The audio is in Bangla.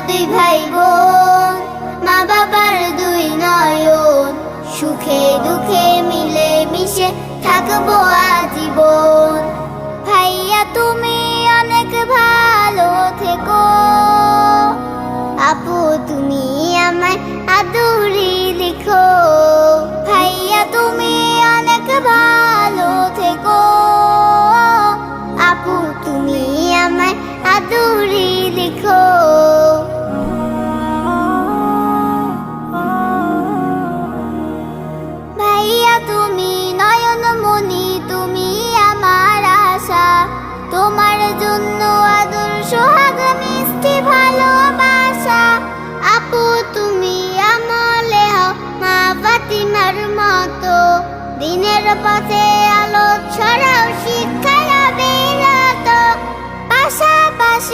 দুই ভাই বোন, মা বাবার দুই নয়ন, সুখে দুঃখে মিলে মিশে থাকবো আজীবন। ভাইয়া তুমি অনেক ভালো থেকো, আপু তুমি আমায় আদুরি লিখো। ভাইয়া তুমি অনেক ভালো থেকো, আপু তুমি আমায় আদুরি লিখো। ভাইয়া তুমি নয়নমণি, তুমি আমার আশা, তোমার জন্য আদর সোহাগ মিষ্টি ভালোবাসা। আপু তুমি আমলে হও মা ফাতিমার মতো, দিনের পথে আলো ছড়াও।